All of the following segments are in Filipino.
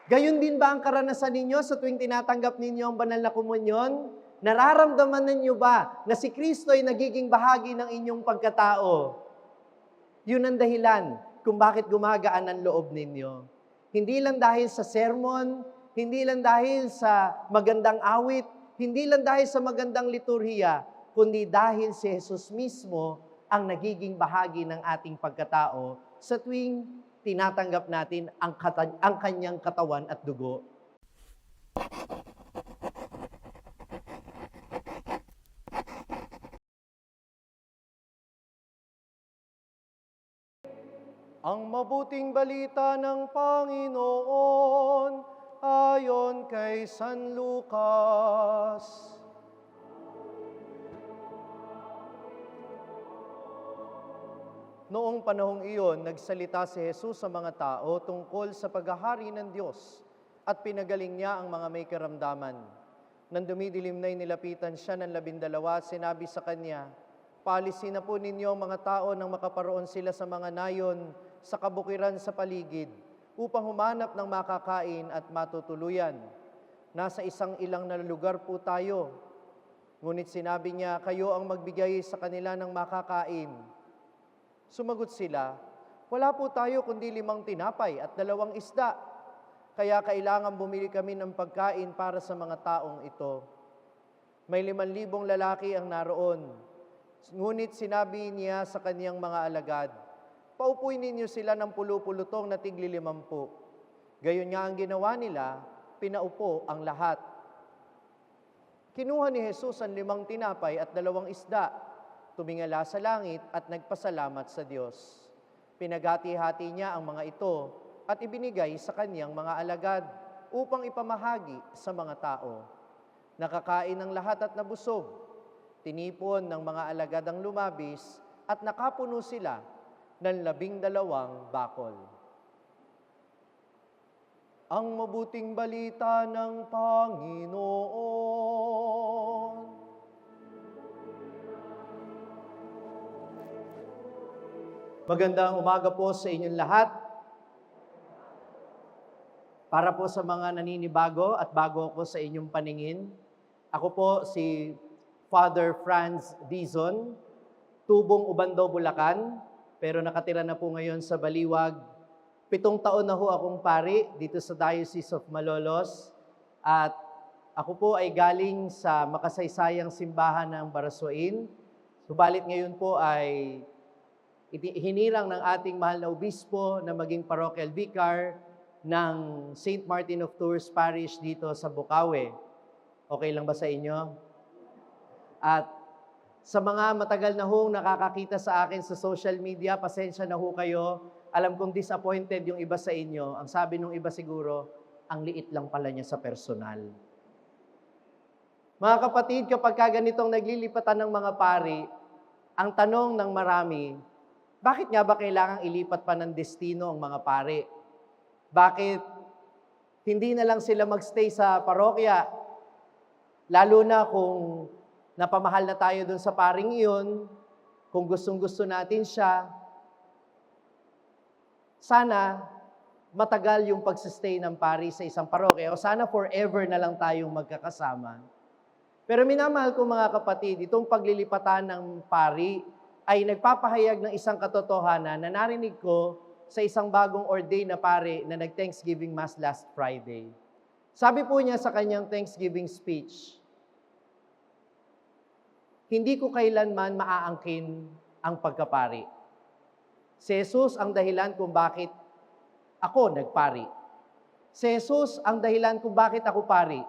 Gayon din ba ang karanasan ninyo sa tuwing tinatanggap ninyo ang banal na komunyon? Nararamdaman ninyo ba na si Kristo ay nagiging bahagi ng inyong pagkatao? Yun ang dahilan kung bakit gumagaan ang loob ninyo. Hindi lang dahil sa sermon, hindi lang dahil sa magandang awit, hindi lang dahil sa magandang liturhiya, kundi dahil si Jesus mismo ang nagiging bahagi ng ating pagkatao sa tuwing tinatanggap natin ang kanyang katawan at dugo. Ang mabuting balita ng Panginoon ayon kay San Lucas. Noong panahong iyon, nagsalita si Jesus sa mga tao tungkol sa paghahari ng Diyos at pinagaling niya ang mga may karamdaman. Nang dumidilim na'y nilapitan siya ng 12, sinabi sa kanya, "Paalisin na po ninyo ang mga tao nang makaparoon sila sa mga nayon sa kabukiran sa paligid upang humanap ng makakain at matutuluyan. Nasa isang ilang na lugar po tayo." Ngunit sinabi niya, "Kayo ang magbigay sa kanila ng makakain." Sumagot sila, "Wala po tayo kundi 5 tinapay at 2 isda. Kaya kailangan bumili kami ng pagkain para sa mga taong ito." May 5,000 lalaki ang naroon. Ngunit sinabi niya sa kaniyang mga alagad, "Paupuin ninyo sila ng pulu-pulutong na tigli 50." Gayon nga ang ginawa nila, pinaupo ang lahat. Kinuha ni Jesus ang 5 tinapay at 2 isda, tumingala sa langit at nagpasalamat sa Diyos. Pinaghati-hati niya ang mga ito at ibinigay sa kaniyang mga alagad upang ipamahagi sa mga tao. Nakakain ng lahat at nabusog. Tinipon ng mga alagad ang lumabis at nakapuno sila ng 12 bakol. Ang mabuting balita ng Panginoon. Magandang umaga po sa inyong lahat. Para po sa mga naninibago at bago ako sa inyong paningin, ako po si Father Franz Dizon, tubong Ubando, Bulacan, pero nakatira na po ngayon sa Baliwag. 7 taon na ho akong pari dito sa Diocese of Malolos at ako po ay galing sa makasaysayang simbahan ng Barasuin. Subalit ngayon po ay hinirang ng ating mahal na obispo na maging parochial vicar ng St. Martin of Tours Parish dito sa Bukawi. Okay lang ba sa inyo? At sa mga matagal na hong nakakakita sa akin sa social media, pasensya na ho kayo. Alam kong disappointed yung iba sa inyo. Ang sabi nung iba siguro, ang liit lang pala niya sa personal. Mga kapatid, kapag ganitong naglilipatan ng mga pari, ang tanong ng marami, bakit nga ba kailangang ilipat pa ng destino ang mga pari? Bakit hindi na lang sila magstay sa parokya? Lalo na kung napamahal na tayo dun sa paring iyon, kung gustong-gusto natin siya, sana matagal yung pagsistay ng pari sa isang parokya o sana forever na lang tayong magkakasama. Pero minamahal ko mga kapatid, itong paglilipatan ng pari ay nagpapahayag ng isang katotohanan na narinig ko sa isang bagong ordained na pari na nag-Thanksgiving Mass last Friday. Sabi po niya sa kanyang Thanksgiving speech, "Hindi ko kailanman maaangkin ang pagkapari. Si Jesus ang dahilan kung bakit ako nagpari. Si Jesus ang dahilan kung bakit ako pari.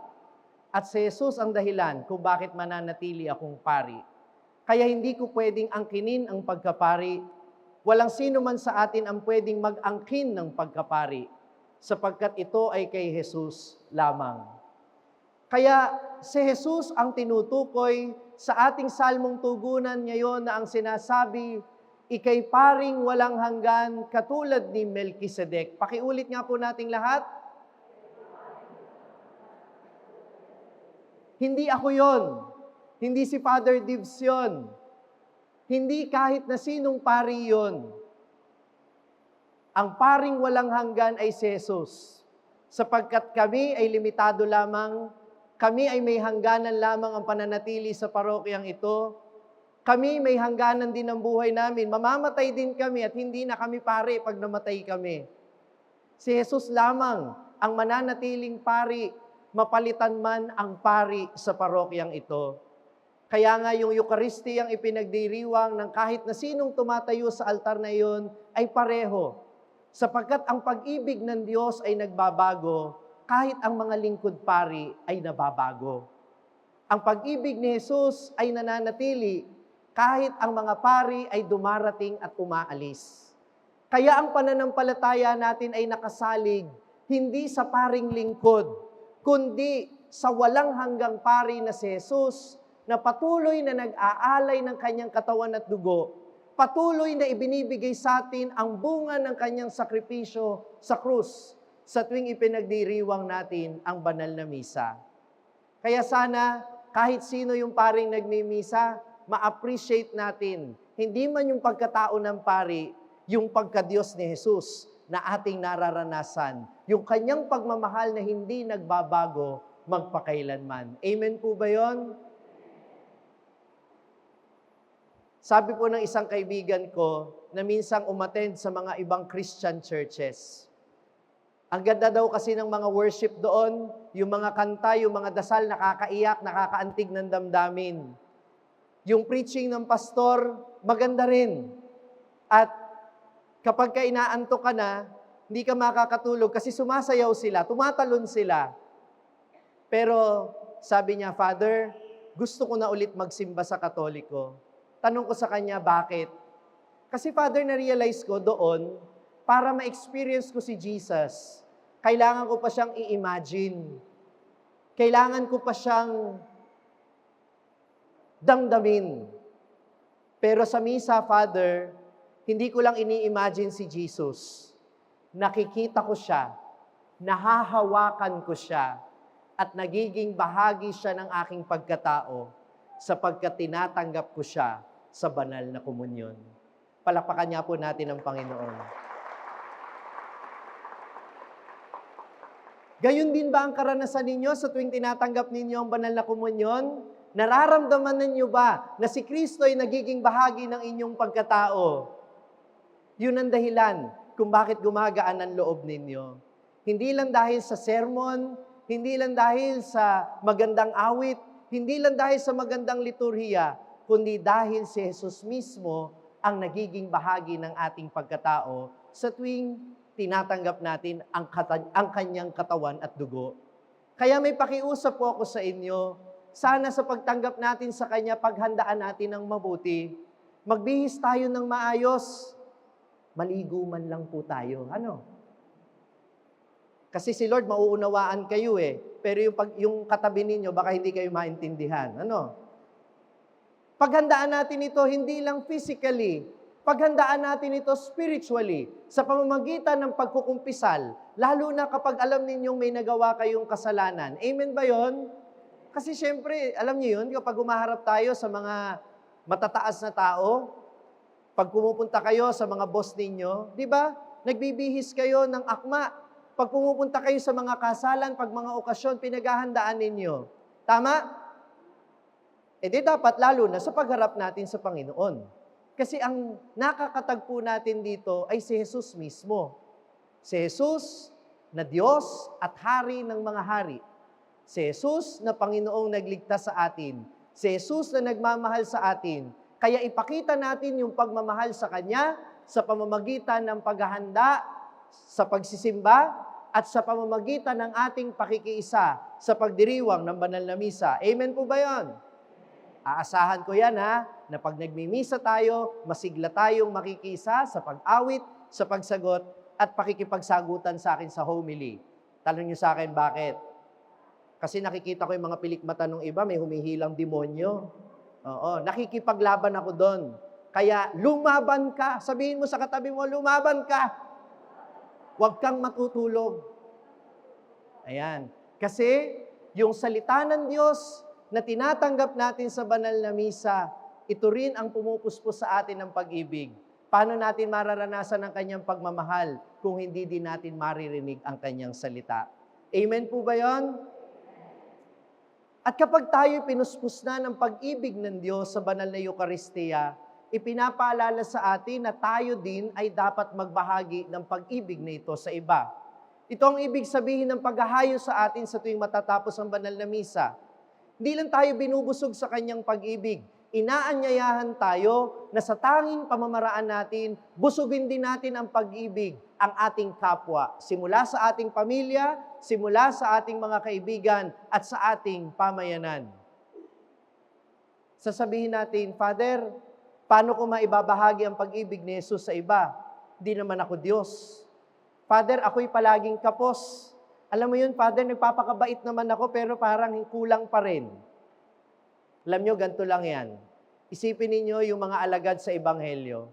At si Jesus ang dahilan kung bakit mananatili akong pari. Kaya hindi ko pwedeng angkinin ang pagkapari. Walang sino man sa atin ang pwedeng mag-angkin ng pagkapari, sapagkat ito ay kay Jesus lamang." Kaya si Jesus ang tinutukoy sa ating salmong tugunan ngayon na ang sinasabi, "Ika'y paring walang hanggan katulad ni Melkisedek." Pakiulit nga po nating lahat. Hindi ako yon. Hindi si Father Dibs yun. Hindi kahit na sinong pari yun. Ang paring walang hanggan ay si Jesus. sapagkat kami ay limitado lamang, kami ay may hangganan lamang ang pananatili sa parokyang ito, kami may hangganan din ang buhay namin, mamamatay din kami at hindi na kami pare pag namatay kami. Si Jesus lamang ang mananatiling pari, mapalitan man ang pari sa parokyang ito. Kaya nga yung Eucharistiyang ipinagdiriwang ng kahit na sinong tumatayo sa altar na iyon ay pareho. Sapagkat ang pag-ibig ng Diyos ay nagbabago, kahit ang mga lingkod pari ay nababago. Ang pag-ibig ni Jesus ay nananatili, kahit ang mga pari ay dumarating at umaalis. Kaya ang pananampalataya natin ay nakasalig, hindi sa paring lingkod, kundi sa walang hanggang pari na si Jesus, na patuloy na nag-aalay ng kanyang katawan at dugo, patuloy na ibinibigay sa atin ang bunga ng kanyang sakripisyo sa krus sa tuwing ipinagdiriwang natin ang banal na misa. Kaya sana, kahit sino yung paring nagmimisa, ma-appreciate natin, hindi man yung pagkatao ng pari, yung pagka-Diyos ni Jesus na ating nararanasan, yung kanyang pagmamahal na hindi nagbabago magpakailanman. Amen po ba yun? Sabi po ng isang kaibigan ko na minsang umattend sa mga ibang Christian churches. Ang ganda daw kasi ng mga worship doon, yung mga kanta, yung mga dasal, nakakaiyak, nakakaantig ng damdamin. Yung preaching ng pastor, maganda rin. At kapag ka inaantok ka na, hindi ka makakatulog kasi sumasayaw sila, tumatalon sila. Pero sabi niya, Father, gusto ko na ulit magsimba sa Katoliko. Tanong ko sa kanya, bakit? Kasi Father, na-realize ko doon, para ma-experience ko si Jesus, kailangan ko pa siyang i-imagine. Kailangan ko pa siyang damdamin. Pero sa misa, Father, hindi ko lang ini-imagine si Jesus. Nakikita ko siya, nahahawakan ko siya, at nagiging bahagi siya ng aking pagkatao sapagkat tinatanggap ko siya sa banal na komunyon. Palakpakan niya po natin ang Panginoon. Gayon din ba ang karanasan ninyo sa tuwing tinatanggap ninyo ang banal na komunyon? Nararamdaman ninyo ba na si Kristo ay nagiging bahagi ng inyong pagkatao? Yun ang dahilan kung bakit gumagaan ang loob ninyo. Hindi lang dahil sa sermon, hindi lang dahil sa magandang awit, hindi lang dahil sa magandang liturhiya, kundi dahil si Jesus mismo ang nagiging bahagi ng ating pagkatao sa tuwing tinatanggap natin ang kanyang katawan at dugo. Kaya may pakiusap po ako sa inyo, sana sa pagtanggap natin sa kanya, paghandaan natin ng mabuti. Magbihis tayo ng maayos. Maligo man lang po tayo. Ano? Kasi si Lord, mauunawaan kayo pero yung katabi ninyo, baka hindi kayo maintindihan. Ano? Paghandaan natin ito hindi lang physically, paghandaan natin ito spiritually, sa pamamagitan ng pagkukumpisal, lalo na kapag alam ninyong may nagawa kayong kasalanan. Amen ba yon? Kasi syempre, alam niyo yun, kapag umaharap tayo sa mga matataas na tao, pag pumupunta kayo sa mga boss ninyo, di ba? Nagbibihis kayo ng akma. Pag pumupunta kayo sa mga kasalan, pag mga okasyon, pinaghahandaan ninyo. Tama? E di dapat lalo na sa pagharap natin sa Panginoon. Kasi ang nakakatagpo natin dito ay si Jesus mismo. Si Jesus na Diyos at Hari ng mga hari. Si Jesus na Panginoong nagligtas sa atin. Si Jesus na nagmamahal sa atin. Kaya ipakita natin yung pagmamahal sa Kanya sa pamamagitan ng paghahanda, sa pagsisimba, at sa pamamagitan ng ating pakikiisa sa pagdiriwang ng banal na misa. Amen po ba yun? Aasahan ko yan na pag nagmimisa tayo, masigla tayong makikisa sa pag-awit, sa pagsagot, at pakikipagsagutan sa akin sa homily. Tanong niyo sa akin, bakit? Kasi nakikita ko yung mga pilikmata ng iba, may humihilang demonyo. Oo, nakikipaglaban ako doon. Kaya lumaban ka. Sabihin mo sa katabi mo, lumaban ka. Huwag kang matutulog. Ayan. Kasi yung salita ng Diyos na tinatanggap natin sa banal na misa, ito rin ang pumupuspos sa atin ng pag-ibig. Paano natin mararanasan ang kanyang pagmamahal kung hindi din natin maririnig ang kanyang salita? Amen po ba yon? At kapag tayo pinuspos na ng pag-ibig ng Diyos sa banal na Eucharistia, ipinapaalala sa atin na tayo din ay dapat magbahagi ng pag-ibig na ito sa iba. Ito ang ibig sabihin ng paghahayo sa atin sa tuwing matatapos ang banal na misa. Hindi lang tayo binubusog sa kanyang pag-ibig. Inaanyayahan tayo na sa tanging pamamaraan natin, busugin din natin ang pag-ibig, ang ating kapwa. Simula sa ating pamilya, simula sa ating mga kaibigan, at sa ating pamayanan. Sasabihin natin, Father, paano ko maibabahagi ang pag-ibig ni Jesus sa iba? Hindi naman ako Diyos. Father, ako'y palaging kapos. Alam mo yun, Father, nagpapakabait naman ako, pero parang kulang pa rin. Alam nyo, ganito lang yan. Isipin ninyo yung mga alagad sa Ebanghelyo.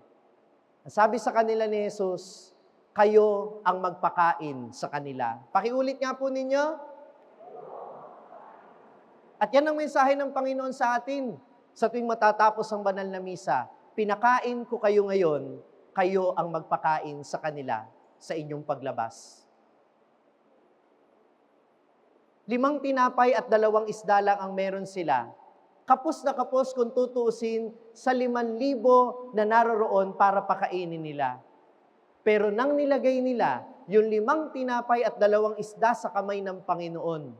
Sabi sa kanila ni Jesus, kayo ang magpakain sa kanila. Pakiulit nga po ninyo. At yan ang mensahe ng Panginoon sa atin sa tuwing matatapos ang banal na misa. Pinakain ko kayo ngayon, kayo ang magpakain sa kanila sa inyong paglabas. 5 tinapay at 2 isda lang ang meron sila. Kapos na kapos kung tutuusin sa 5,000 na naroroon para pakainin nila. Pero nang nilagay nila yung 5 tinapay at 2 isda sa kamay ng Panginoon,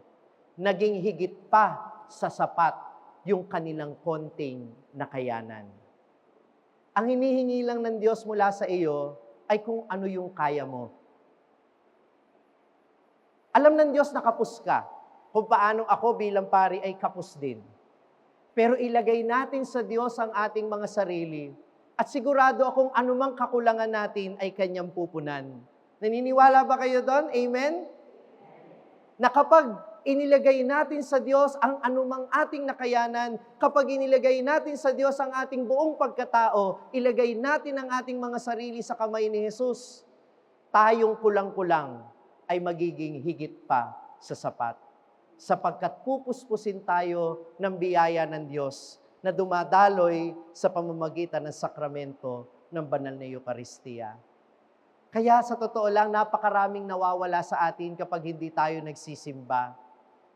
naging higit pa sa sapat yung kanilang konting nakayanan. Ang hinihingi lang ng Diyos mula sa iyo ay kung ano yung kaya mo. Alam ng Diyos na kapos ka, kung paanong ako bilang pari ay kapos din. Pero ilagay natin sa Diyos ang ating mga sarili at sigurado akong anumang kakulangan natin ay Kanyang pupunan. Naniniwala ba kayo doon? Amen? Na kapag inilagay natin sa Diyos ang anumang ating nakayanan, kapag inilagay natin sa Diyos ang ating buong pagkatao, ilagay natin ang ating mga sarili sa kamay ni Jesus, tayong kulang-kulang ay magiging higit pa sa sapat. Sapagkat pupuspusin tayo ng biyaya ng Diyos na dumadaloy sa pamamagitan ng sakramento ng banal na Eucharistia. Kaya sa totoo lang, napakaraming nawawala sa atin kapag hindi tayo nagsisimba.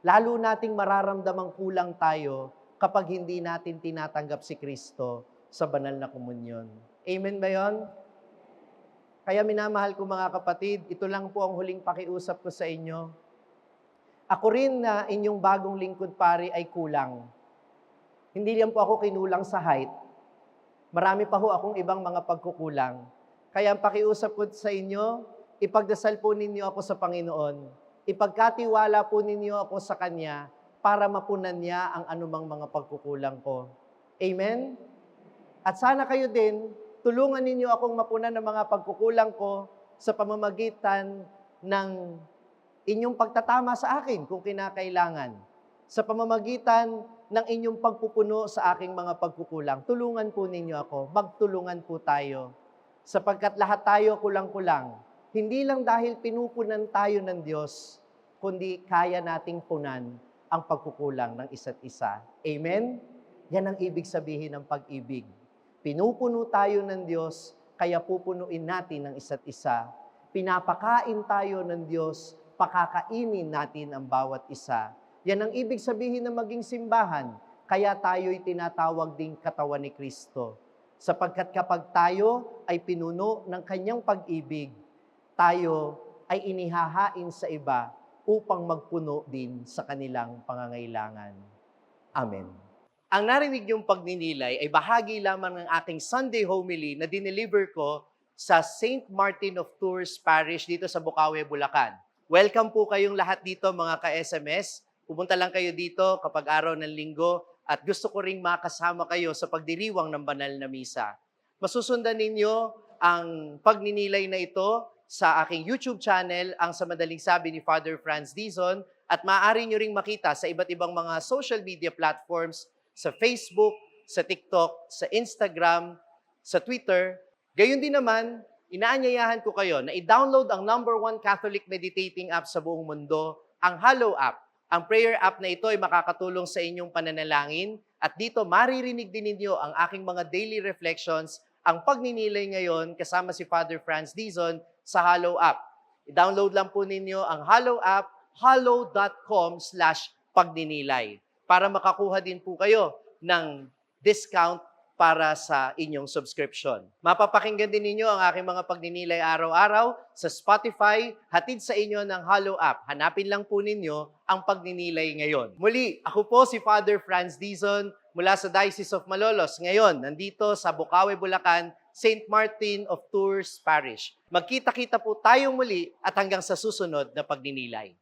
Lalo nating mararamdamang kulang tayo kapag hindi natin tinatanggap si Kristo sa banal na komunyon. Amen ba yon? Kaya minamahal ko mga kapatid, ito lang po ang huling pakiusap ko sa inyo. Ako rin na inyong bagong lingkod pari ay kulang. Hindi lang po ako kinulang sa height. Marami pa ho akong ibang mga pagkukulang. Kaya ang pakiusap ko sa inyo, ipagdasal po ninyo ako sa Panginoon. Ipagkatiwala po ninyo ako sa Kanya para mapunan niya ang anumang mga pagkukulang ko. Amen? At sana kayo din, tulungan ninyo akong mapunan ng mga pagkukulang ko sa pamamagitan ng inyong pagtatama sa akin kung kinakailangan. Sa pamamagitan ng inyong pagpupuno sa aking mga pagkukulang. Tulungan po ninyo ako. Magtulungan po tayo. Sapagkat lahat tayo kulang-kulang. Hindi lang dahil pinupunan tayo ng Diyos, kundi kaya nating punan ang pagkukulang ng isa't isa. Amen? Yan ang ibig sabihin ng pag-ibig. Pinupuno tayo ng Diyos, kaya pupunuin natin ang isa't isa. Pinapakain tayo ng Diyos, pakakainin natin ang bawat isa. Yan ang ibig sabihin ng maging simbahan, kaya tayo'y tinatawag ding katawan ni Kristo. Sapagkat kapag tayo ay pinuno ng Kanyang pag-ibig, tayo ay inihahain sa iba upang magpuno din sa kanilang pangangailangan. Amen. Ang narinig niyong pagninilay ay bahagi lamang ng aking Sunday homily na dineliver ko sa St. Martin of Tours Parish dito sa Bukawi, Bulacan. Welcome po kayong lahat dito mga ka-SMS. Pumunta lang kayo dito kapag araw ng linggo at gusto ko ring makasama kayo sa pagdiriwang ng banal na misa. Masusundan ninyo ang pagninilay na ito sa aking YouTube channel, ang Sa Madaling Sabi ni Father Franz Dizon, at maaari nyo ring makita sa iba't ibang mga social media platforms, sa Facebook, sa TikTok, sa Instagram, sa Twitter. Gayon din naman, inaanyayahan ko kayo na i-download ang #1 Catholic meditating app sa buong mundo, ang Hallow app. Ang prayer app na ito ay makakatulong sa inyong pananalangin at dito maririnig din ninyo ang aking mga daily reflections, ang pagninilay ngayon kasama si Father Franz Dizon sa Hallow app. I-download lang po ninyo ang Hallow app, hallow.com/pagninilay para makakuha din po kayo ng discount para sa inyong subscription. Mapapakinggan din ninyo ang aking mga pagninilay araw-araw sa Spotify, hatid sa inyo ng Hallow app. Hanapin lang po ninyo ang pagninilay ngayon. Muli, ako po si Father Franz Dizon mula sa Diocese of Malolos. Ngayon, nandito sa Bukawi, Bulacan, St. Martin of Tours Parish. Magkita-kita po tayong muli at hanggang sa susunod na pagninilay.